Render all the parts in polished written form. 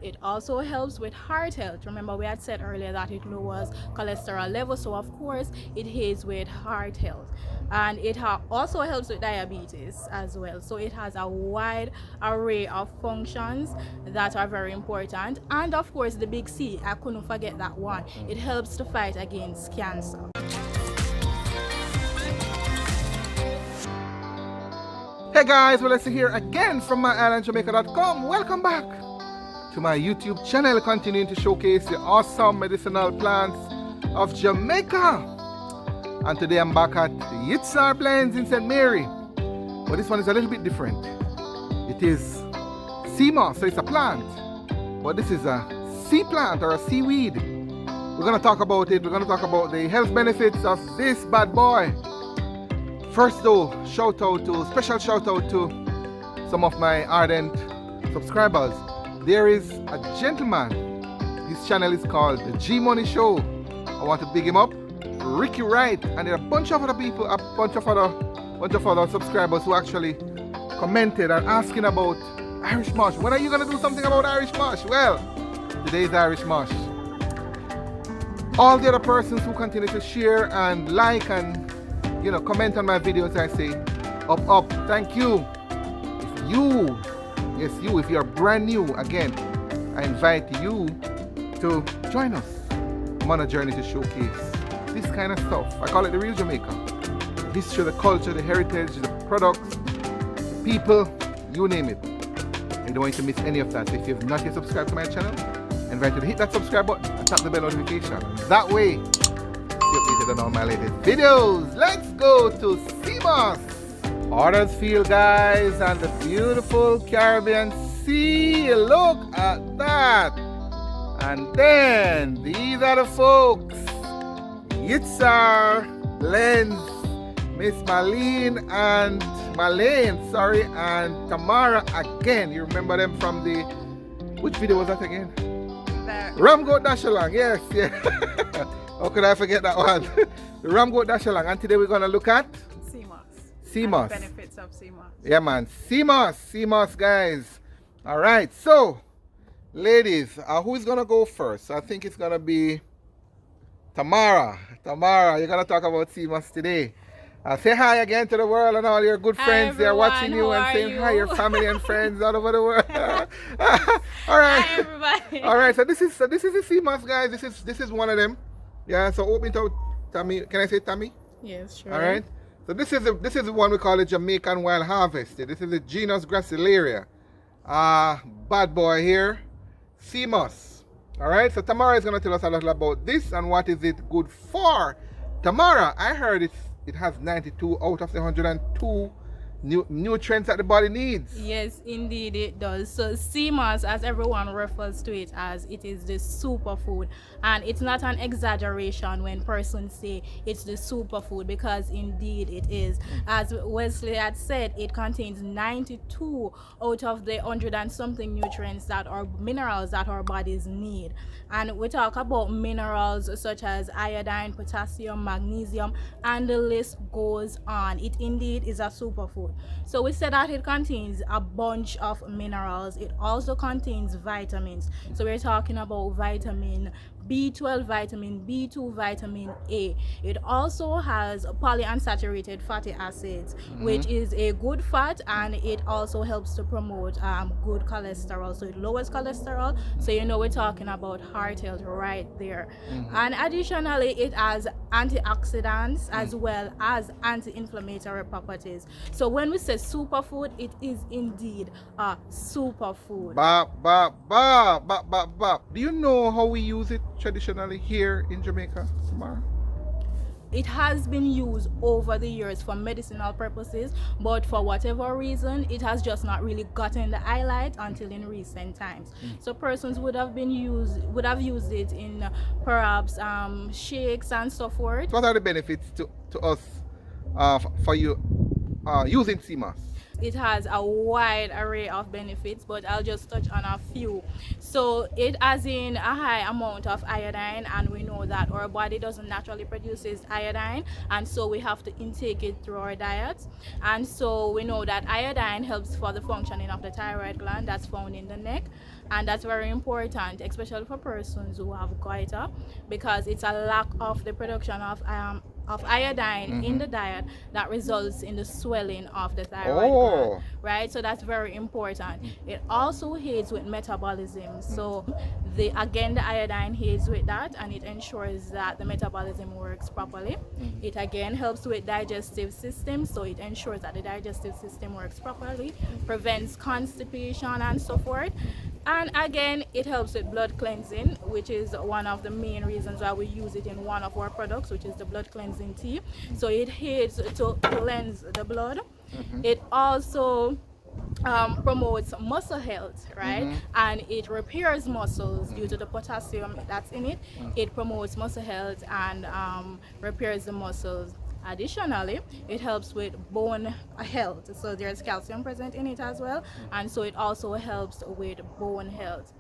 It also helps with heart health. Remember, we had said earlier that it lowers cholesterol levels, so of course it aids with heart health. And it also helps with diabetes as well. So it has a wide array of functions that are very important. And of course, the big C, I couldn't forget that one. It helps to fight against cancer. Hey guys, well, let's see here again from My-Island-Jamaica.com. Welcome back to my YouTube channel, continuing to showcase the awesome medicinal plants of Jamaica. And today I'm back at the Yitshar Blends in St. Mary. But this one is a little bit different. It is sea moss, so it's a plant. But this is a sea plant or a seaweed. We're going to talk about it. We're going to talk about the health benefits of this bad boy. First though, special shout out to some of my ardent subscribers. There is a gentleman, his channel is called the G Money Show. I want to big him up, Ricky Wright, and there are a bunch of other people, a bunch of other subscribers who actually commented and asking about Irish Moss. When are you gonna do something about Irish Moss? Well, today is Irish Moss. All the other persons who continue to share and like and comment on my videos, I say up, thank you. If you're brand new, again, I invite you to join us. I'm on a journey to showcase this kind of stuff. I call it the real Jamaica. The history, the culture, the heritage, the products, the people, you name it. I don't want you to miss any of that. So if you have not yet subscribed to my channel, I invite you to hit that subscribe button and tap the bell notification. That way, updated on all my latest videos. Let's go to sea moss. Huddersfield, guys, and the beautiful Caribbean Sea. Look at that. And then these are the folks. Yitshar Blends, Miss Marlene and Tamara again. You remember them from the, which video was that again? Ram Goat Dash Along, yes. How could I forget that one? The Ram Goat Dash Along. And today we're going to look at sea moss. Benefits of sea moss. Yeah, man. Sea moss, guys. All right. So, ladies, who is going to go first? I think it's going to be Tamara. Tamara, you're going to talk about sea moss today. Say hi again to the world and all your good friends. They're watching you and saying hi, your family and friends all over the world. All right. Hi, everybody. All right. So this is the sea moss, guys. This is one of them. Yeah. So open it out, Tammy. Can I say Tammy? Yes, sure. All right. So this is the one we call it Jamaican Wild Harvested. This is the genus Gracilaria. Bad boy here, sea moss. All right. So Tamara is going to tell us a little about this and what is it good for. Tamara, I heard it has 92 out of the 102 nutrients that the body needs. Yes, indeed it does. So sea moss, as everyone refers to it as, it is the superfood, and it's not an exaggeration when persons say it's the superfood, because indeed it is. As Wesley had said, it contains 92 out of the 100 and something nutrients that are minerals that our bodies need. And we talk about minerals such as iodine, potassium, magnesium, and the list goes on. It indeed is a superfood. So we said that it contains a bunch of minerals. It also contains vitamins. So we're talking about vitamin B12, vitamin B2, vitamin A. It also has polyunsaturated fatty acids, which is a good fat, and it also helps to promote good cholesterol. So it lowers cholesterol. So we're talking about heart health right there. And additionally, it has antioxidants as well as anti-inflammatory properties. So when we say superfood, it is indeed a superfood. Do you know how we use it traditionally here in Jamaica, Tamara? It has been used over the years for medicinal purposes, but for whatever reason, it has just not really gotten the highlight until in recent times. So persons would have used it in perhaps shakes and so forth. What are the benefits to us for you using sea moss? it has a wide array of benefits, but I'll just touch on a few. So it has in a high amount of iodine, and we know that our body doesn't naturally produces iodine, and so we have to intake it through our diet. And so we know that iodine helps for the functioning of the thyroid gland that's found in the neck, and that's very important, especially for persons who have goiter, because it's a lack of the production of iodine in the diet that results in the swelling of the thyroid gland, right? So that's very important. It also aids with metabolism. So the iodine aids with that, and it ensures that the metabolism works properly. It again helps with digestive system, so it ensures that the digestive system works properly, prevents constipation and so forth. And again, it helps with blood cleansing, which is one of the main reasons why we use it in one of our products, which is the blood cleansing tea. So it aids to cleanse the blood. It also promotes muscle health, right? And it repairs muscles due to the potassium that's in it. It promotes muscle health and repairs the muscles. Additionally, it helps with bone health. So there's calcium present in it as well, and so it also helps with bone health.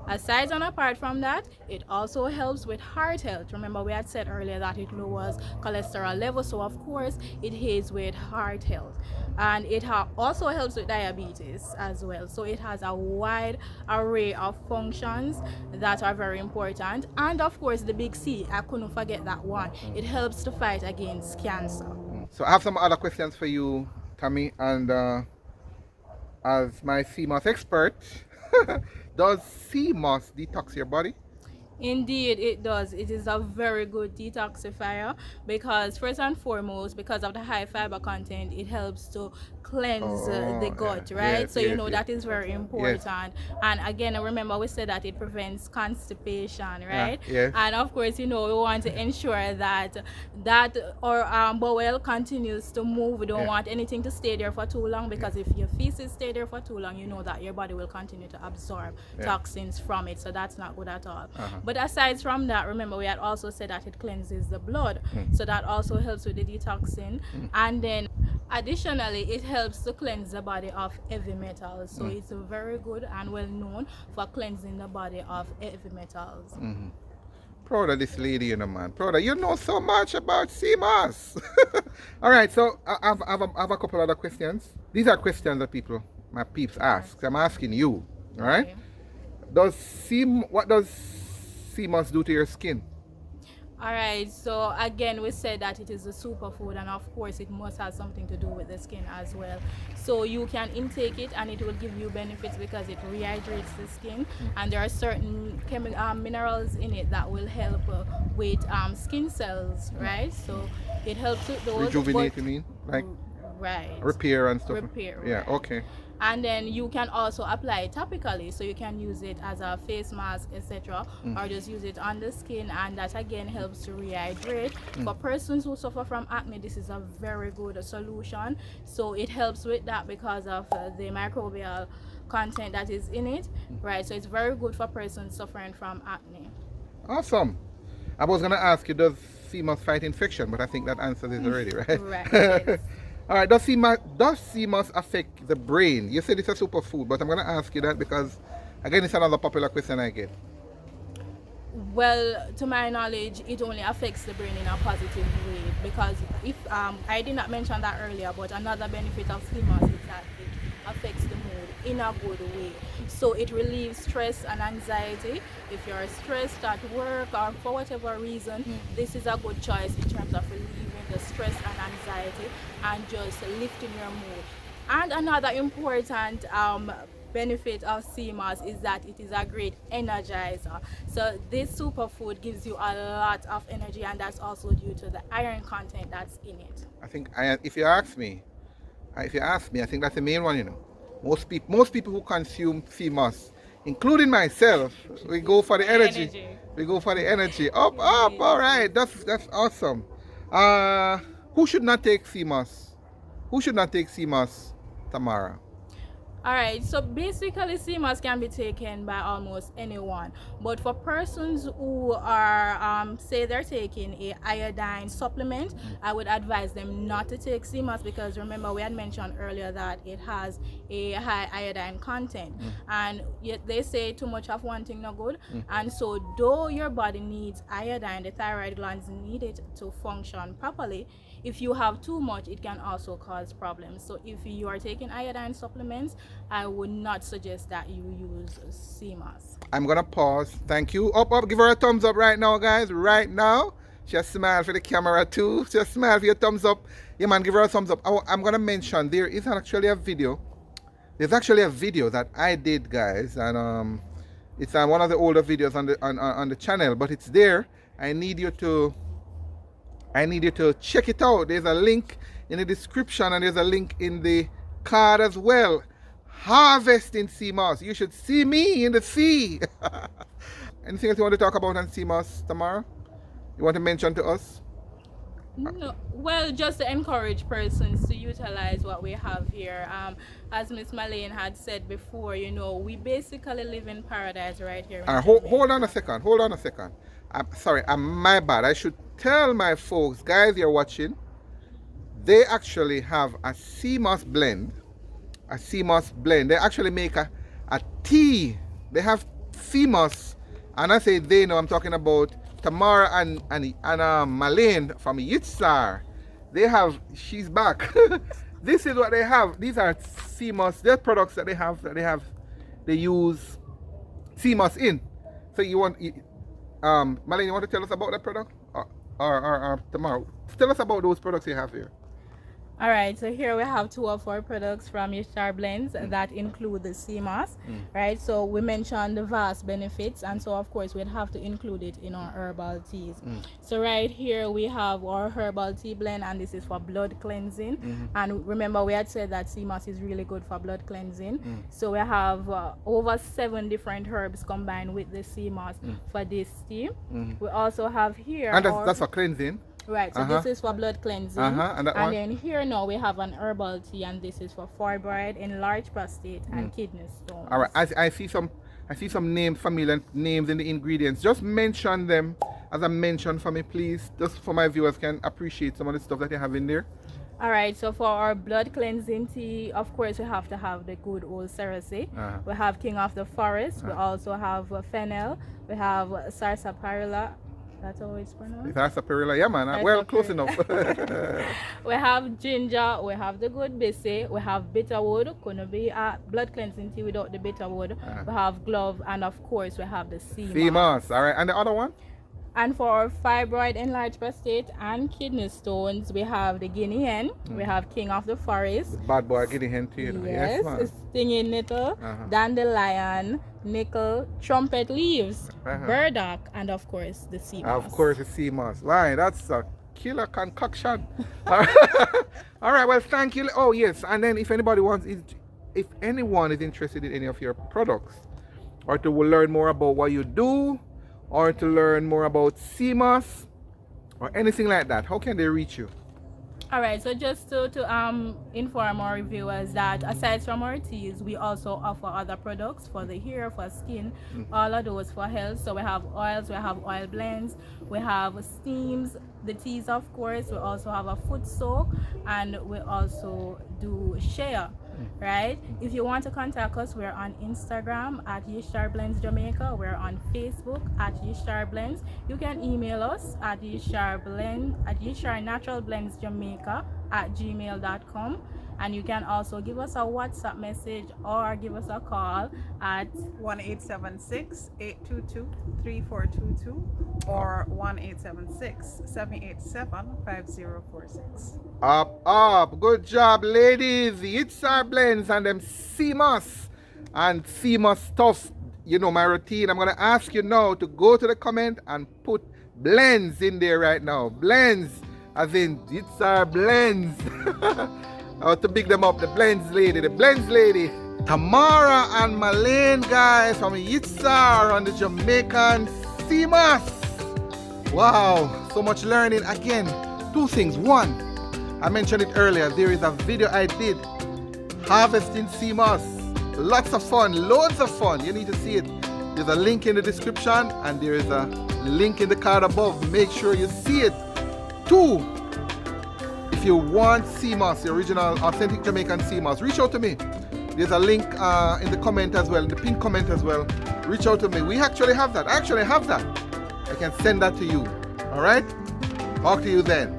Aside and apart from that, it also helps with heart health. Remember, we had said earlier that it lowers cholesterol levels, so of course it aids with heart health. And it also helps with diabetes as well. So it has a wide array of functions that are very important. And of course, the big C, I couldn't forget that one. It helps to fight against cancer. So I have some other questions for you, Tammy, and as my sea moss expert, does sea moss detox your body? Indeed, it does. It is a very good detoxifier because, first and foremost, because of the high fiber content, it helps to cleanse the gut, right? Yes, so yes, that is very important. And again, remember we said that it prevents constipation, right? Yes. And of course, we want to ensure that our bowel continues to move. We don't want anything to stay there for too long, because if your feces stay there for too long, you know that your body will continue to absorb toxins from it. So that's not good at all. But aside from that, remember we had also said that it cleanses the blood. So that also helps with the detoxing. And then additionally, it helps to cleanse the body of heavy metals. So it's very good and well known for cleansing the body of heavy metals. Proud of this lady, man. Proud of you know so much about sea moss. All right, so I have a couple other questions. These are questions that my peeps ask. I'm asking you. All right. Okay. What does sea moss do to your skin? All right, so again, we said that it is a superfood, and of course it must have something to do with the skin as well. So you can intake it and it will give you benefits because it rehydrates the skin, and there are certain minerals in it that will help with skin cells, right? So it helps with those. Rejuvenate, you mean? Like repair and stuff? Repair, yeah, right. okay. And then you can also apply it topically, so you can use it as a face mask, etc., or just use it on the skin, and that again helps to rehydrate. For persons who suffer from acne, this is a very good solution. So it helps with that because of the microbial content that is in it, right? So it's very good for persons suffering from acne. Awesome. I was going to ask you, does sea moss fight infection? But I think that answers it already, right? Right. Yes. All right, does sea moss affect the brain? You said it's a superfood, but I'm going to ask you that because, again, it's another popular question I get. Well, to my knowledge, it only affects the brain in a positive way, because if I did not mention that earlier, but another benefit of sea moss is that it affects the mood in a good way. So it relieves stress and anxiety. If you're stressed at work or for whatever reason, this is a good choice in terms of relieving the stress and anxiety and just lifting your mood. And another important benefit of sea moss is that it is a great energizer. So this superfood gives you a lot of energy, and that's also due to the iron content that's in it. I think if you ask me, I think that's the main one. Most people who consume sea moss, including myself, we go for the energy. We go for the energy. Up. All right, that's awesome. Who should not take sea moss? Who should not take sea moss, Tamara? All right, so basically CMOS can be taken by almost anyone, but for persons who are say they're taking a iodine supplement, I would advise them not to take CMOS because remember we had mentioned earlier that it has a high iodine content, and yet they say too much of one thing no good, and so though your body needs iodine, the thyroid glands need it to function properly. If you have too much, it can also cause problems. So if you are taking iodine supplements, I would not suggest that you use CMOS. I'm gonna pause. Thank you. Up, give her a thumbs up right now, guys. Right now. Just smile for the camera too. Just smile for your thumbs up. Yeah, man, give her a thumbs up. I'm gonna mention there is actually a video. There's actually a video that I did, guys, and it's one of the older videos on the channel, but it's there. I need you to check it out. There's a link in the description and there's a link in the card as well. Harvesting sea moss. You should see me in the sea. Anything else you want to talk about on sea moss, Tamara? You want to mention to us? No, well, just to encourage persons to utilize what we have here. As Miss Malane had said before, you know, we basically live in paradise right here. Hold on a second. Hold on a second. I'm sorry. My bad. I should tell my folks, guys, you're watching. They actually have a sea moss blend. A sea moss blend. They actually make a tea. They have sea moss, and I say they know. I'm talking about Tamara and Malane from Yitshar. They have. She's back. This is what they have. These are sea moss. They're products that they have. They use sea moss in. So you want, Malane, you want to tell us about that product, or Tamara? Tell us about those products you have here. All right, so here we have two of our products from Yitshar Blends that include the sea moss, right? So we mentioned the vast benefits, and so of course we'd have to include it in our herbal teas. So right here we have our herbal tea blend, and this is for blood cleansing. And remember we had said that sea moss is really good for blood cleansing. So we have over 7 different herbs combined with the sea moss for this tea. We also have here, and that's for cleansing. Right, so this is for blood cleansing. And then here now we have an herbal tea, and this is for fibroid, enlarged prostate, and kidney stones. All right, I see some names, familiar names in the ingredients. Just mention them as I mentioned for me, please, just for my viewers can appreciate some of the stuff that you have in there. All right, so for our blood cleansing tea, of course, we have to have the good old cerasee. We have King of the Forest. We also have fennel. We have sarsaparilla. That's how it's pronounced. Sarsaparilla, yeah, man. Well, close enough. We have ginger. We have the good bisse. We have bitterwood. Couldn't be a blood cleansing tea without the bitterwood. We have glove, and of course, we have the sea moss. All right, and the other one? And for our fibroid, enlarged prostate, and kidney stones, we have the guinea hen. We have King of the Forest. Bad boy guinea hen tea. Yes, yes, stinging nettle, dandelion, nickel, trumpet leaves, burdock, and of course the sea moss. Of course, the sea moss. Right, that's a killer concoction. All right, well, thank you. Oh yes, and then if anyone is interested in any of your products, or to learn more about what you do, or to learn more about sea moss or anything like that, how can they reach you? All right, so just to inform our viewers that aside from our teas, we also offer other products for the hair, for skin, all of those for health. So we have oils, we have oil blends, we have steams, the teas of course, we also have a foot soak, and we also do shea. Right? If you want to contact us, we're on Instagram at Yitshar Blends Jamaica. We're on Facebook at Yitshar Blends. You can email us at Yitshar Natural Blends Jamaica at gmail.com. And you can also give us a WhatsApp message or give us a call at 1-876-822-3422 or 1-876-787-5046. Up. Good job, ladies. Yitshar Blends and them sea moss and sea moss stuff. You know my routine. I'm going to ask you now to go to the comment and put blends in there right now. Blends, as in Yitshar Blends. I want to big them up, the blends lady. Tamara and Malane, guys, from Yitshar on the Jamaican Sea Moss. Wow, so much learning. Again, 2 things. 1, I mentioned it earlier, there is a video I did, harvesting sea moss. Lots of fun, loads of fun. You need to see it. There's a link in the description and there is a link in the card above. Make sure you see it. 2, if you want sea moss, the original authentic Jamaican sea moss, reach out to me. There's a link in the comment as well, in the pinned comment as well. Reach out to me. We actually have that. I can send that to you. All right? Talk to you then.